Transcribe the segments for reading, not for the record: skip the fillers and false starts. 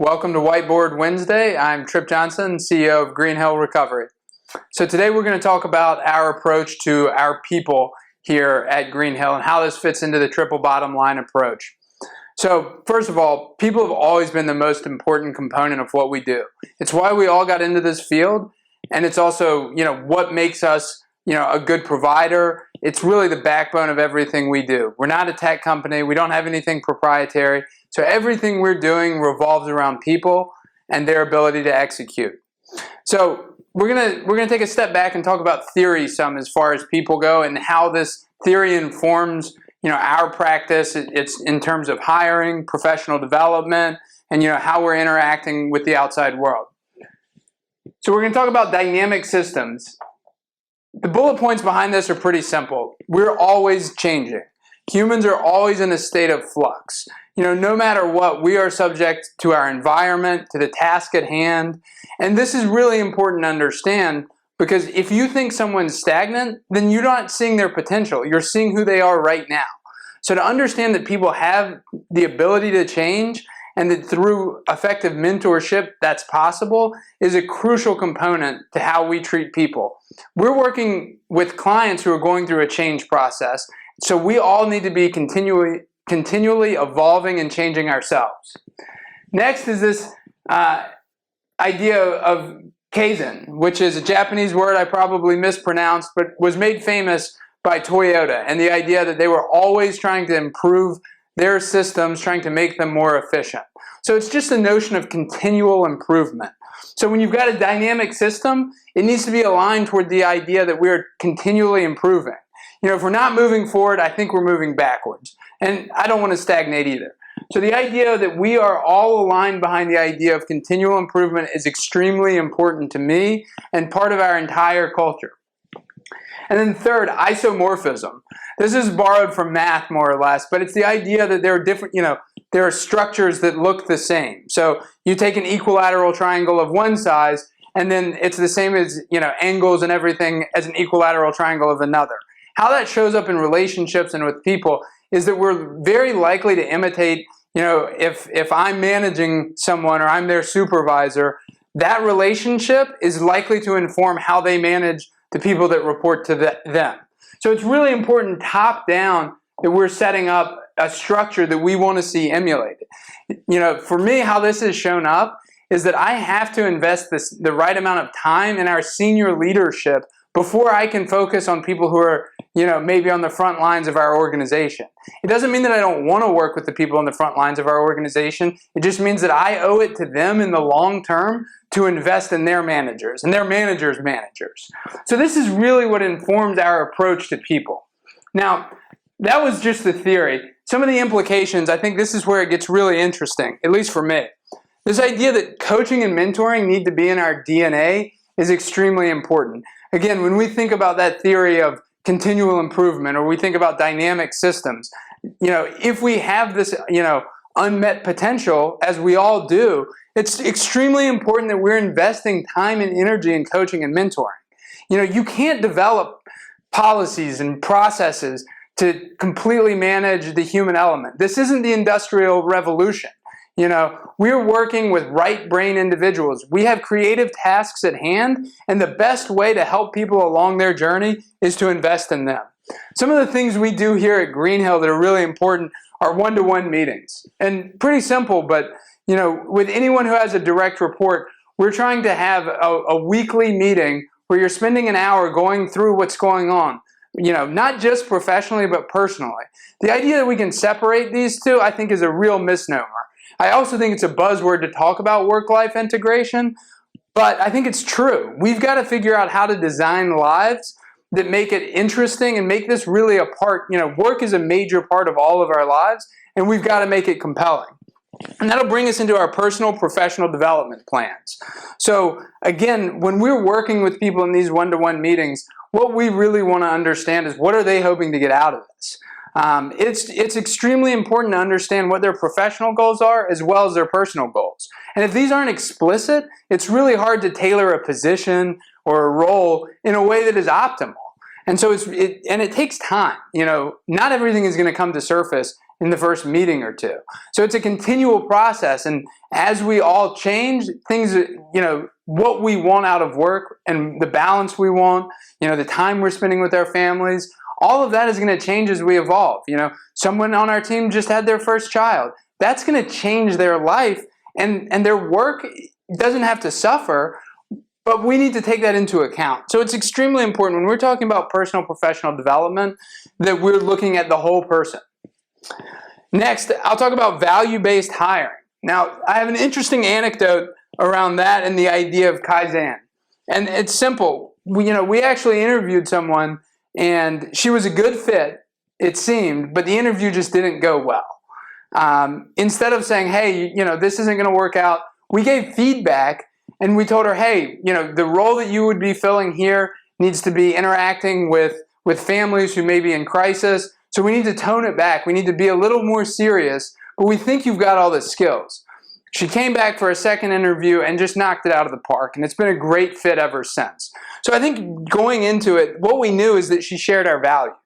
Welcome to Whiteboard Wednesday. I'm Tripp Johnson, CEO of Green Hill Recovery. So today we're going to talk about our approach to our people here at Green Hill and how this fits into the triple bottom line approach. So first of all, people have always been the most important component of what we do. It's why we all got into this field, and it's also, what makes us, a good provider. It's really the backbone of everything we do. We're not a tech company. We don't have anything proprietary. So everything we're doing revolves around people and their ability to execute. So we're gonna take a step back and talk about theory some as far as people go and how this theory informs our practice. It's in terms of hiring, professional development, and how we're interacting with the outside world. So we're going to talk about dynamic systems. The bullet points behind this are pretty simple. We're always changing. Humans are always in a state of flux. No matter what, we are subject to our environment, to the task at hand. And this is really important to understand because if you think someone's stagnant, then you're not seeing their potential. You're seeing who they are right now. So to understand that people have the ability to change and that through effective mentorship that's possible is a crucial component to how we treat people. We're working with clients who are going through a change process, so we all need to be continually evolving and changing ourselves. Next is this idea of Kaizen, which is a Japanese word I probably mispronounced, but was made famous by Toyota, and the idea that they were always trying to improve their systems, trying to make them more efficient. So it's just a notion of continual improvement. So when you've got a dynamic system, it needs to be aligned toward the idea that we're continually improving. If we're not moving forward, I think we're moving backwards. And I don't want to stagnate either. So the idea that we are all aligned behind the idea of continual improvement is extremely important to me and part of our entire culture. And then third, isomorphism. This is borrowed from math more or less, but it's the idea that there are different, there are structures that look the same. So you take an equilateral triangle of one size, and then it's the same as, angles and everything as an equilateral triangle of another. How that shows up in relationships and with people is that we're very likely to imitate, if I'm managing someone or I'm their supervisor, that relationship is likely to inform how they manage the people that report to them. So it's really important top down that we're setting up a structure that we want to see emulated. For me, how this has shown up is that I have to invest the right amount of time in our senior leadership before I can focus on people who are, maybe on the front lines of our organization. It doesn't mean that I don't want to work with the people on the front lines of our organization. It just means that I owe it to them in the long term to invest in their managers and their managers' managers. So this is really what informs our approach to people. Now, that was just the theory. Some of the implications, I think this is where it gets really interesting, at least for me. This idea that coaching and mentoring need to be in our DNA is extremely important. Again, when we think about that theory of continual improvement or we think about dynamic systems, if we have this, unmet potential, as we all do, it's extremely important that we're investing time and energy in coaching and mentoring. You can't develop policies and processes to completely manage the human element. This isn't the Industrial Revolution. We're working with right brain individuals. We have creative tasks at hand, and the best way to help people along their journey is to invest in them. Some of the things we do here at Green Hill that are really important are one-to-one meetings. And pretty simple, but with anyone who has a direct report, we're trying to have a weekly meeting where you're spending an hour going through what's going on. Not just professionally, but personally. The idea that we can separate these two, I think, is a real misnomer. I also think it's a buzzword to talk about work-life integration, but I think it's true. We've got to figure out how to design lives that make it interesting and make this really a part. Work is a major part of all of our lives, and we've got to make it compelling. And that'll bring us into our personal professional development plans. So again, when we're working with people in these one-to-one meetings, what we really want to understand is what are they hoping to get out of this? It's extremely important to understand what their professional goals are as well as their personal goals. And if these aren't explicit, it's really hard to tailor a position or a role in a way that is optimal. And so it takes time. Not everything is going to come to surface in the first meeting or two. So it's a continual process. And as we all change, things, what we want out of work and the balance we want, the time we're spending with our families, all of that is going to change as we evolve. Someone on our team just had their first child. That's going to change their life, and their work doesn't have to suffer, but we need to take that into account. So it's extremely important when we're talking about personal professional development that we're looking at the whole person. Next, I'll talk about value-based hiring. Now, I have an interesting anecdote around that and the idea of Kaizen. And it's simple. We actually interviewed someone, and she was a good fit, it seemed, but the interview just didn't go well. Instead of saying, hey, this isn't going to work out, we gave feedback, and we told her, hey, the role that you would be filling here needs to be interacting with families who may be in crisis. So we need to tone it back. We need to be a little more serious, but we think you've got all the skills. She came back for a second interview and just knocked it out of the park, and it's been a great fit ever since. So I think going into it, what we knew is that she shared our values.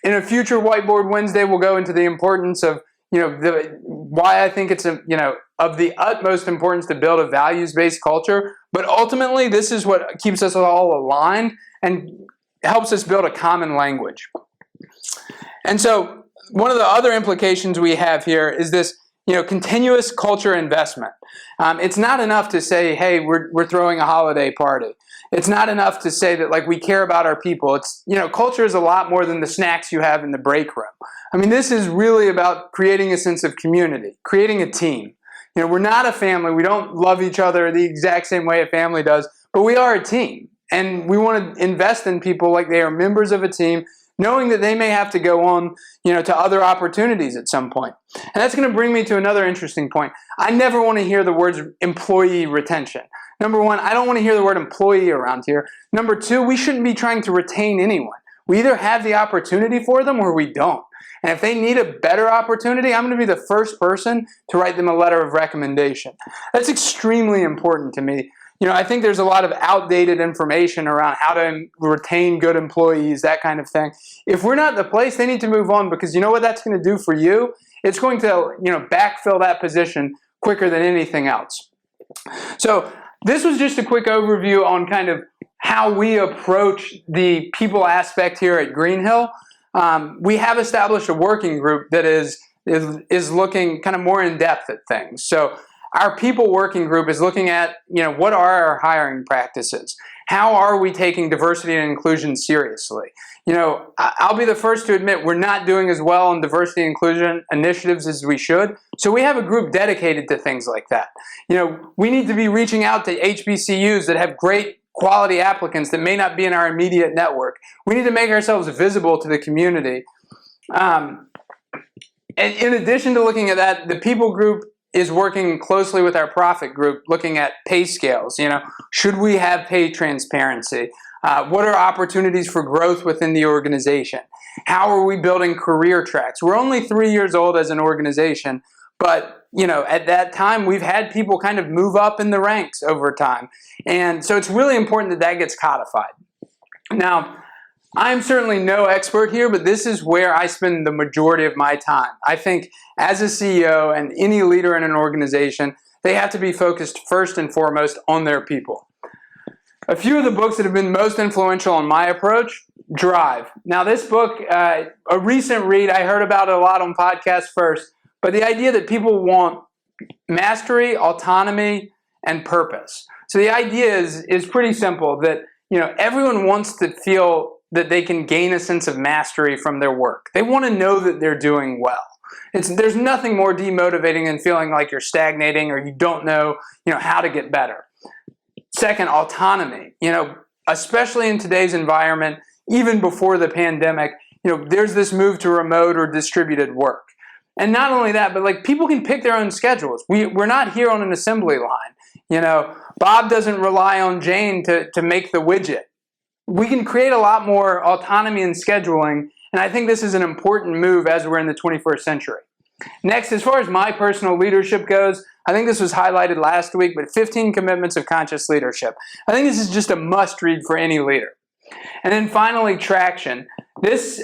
In a future Whiteboard Wednesday, we'll go into the importance of, why I think it's of the utmost importance to build a values-based culture. But ultimately, this is what keeps us all aligned and helps us build a common language. And so one of the other implications we have here is this, continuous culture investment. It's not enough to say, hey, we're throwing a holiday party. It's not enough to say that we care about our people. It's, culture is a lot more than the snacks you have in the break room. This is really about creating a sense of community, creating a team. We're not a family. We don't love each other the exact same way a family does, but we are a team. And we want to invest in people like they are members of a team, knowing that they may have to go on, to other opportunities at some point. And that's going to bring me to another interesting point. I never want to hear the words employee retention. Number one, I don't want to hear the word employee around here. Number two, we shouldn't be trying to retain anyone. We either have the opportunity for them or we don't. And if they need a better opportunity, I'm going to be the first person to write them a letter of recommendation. That's extremely important to me. I think there's a lot of outdated information around how to retain good employees, that kind of thing. If we're not the place, they need to move on, because you know what that's going to do for you? It's going to, backfill that position quicker than anything else. So this was just a quick overview on kind of how we approach the people aspect here at Greenhill. We have established a working group that is looking kind of more in depth at things. So our people working group is looking at, what are our hiring practices? How are we taking diversity and inclusion seriously? I'll be the first to admit we're not doing as well on diversity and inclusion initiatives as we should. So we have a group dedicated to things like that. We need to be reaching out to HBCUs that have great quality applicants that may not be in our immediate network. We need to make ourselves visible to the community. And in addition to looking at that, the people group is working closely with our profit group, looking at pay scales. Should we have pay transparency? What are opportunities for growth within the organization? How are we building career tracks? We're only 3 years old as an organization, but at that time, we've had people kind of move up in the ranks over time. And so it's really important that that gets codified. Now, I'm certainly no expert here, but this is where I spend the majority of my time. I think as a CEO and any leader in an organization, they have to be focused first and foremost on their people. A few of the books that have been most influential on my approach: Drive. Now this book, a recent read, I heard about it a lot on podcasts first, but the idea that people want mastery, autonomy, and purpose. So the idea is pretty simple, that everyone wants to feel that they can gain a sense of mastery from their work. They want to know that they're doing well. There's nothing more demotivating than feeling like you're stagnating or you don't know, how to get better. Second, autonomy. Especially in today's environment, even before the pandemic, there's this move to remote or distributed work. And not only that, but people can pick their own schedules. We're not here on an assembly line. Bob doesn't rely on Jane to make the widget. We can create a lot more autonomy in scheduling, and I think this is an important move as we're in the 21st century. Next, as far as my personal leadership goes, I think this was highlighted last week, but 15 Commitments of Conscious Leadership. I think this is just a must-read for any leader. And then finally, traction. This,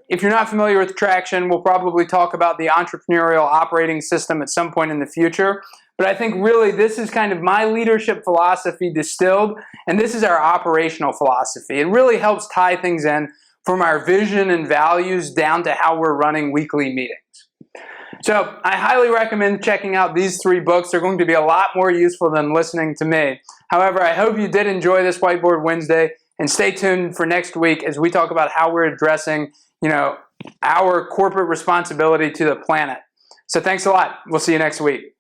if you're not familiar with traction, we'll probably talk about the entrepreneurial operating system at some point in the future. But I think really this is kind of my leadership philosophy distilled, and this is our operational philosophy. It really helps tie things in from our vision and values down to how we're running weekly meetings. So I highly recommend checking out these 3 books. They're going to be a lot more useful than listening to me. However, I hope you did enjoy this Whiteboard Wednesday, and stay tuned for next week as we talk about how we're addressing, our corporate responsibility to the planet. So thanks a lot. We'll see you next week.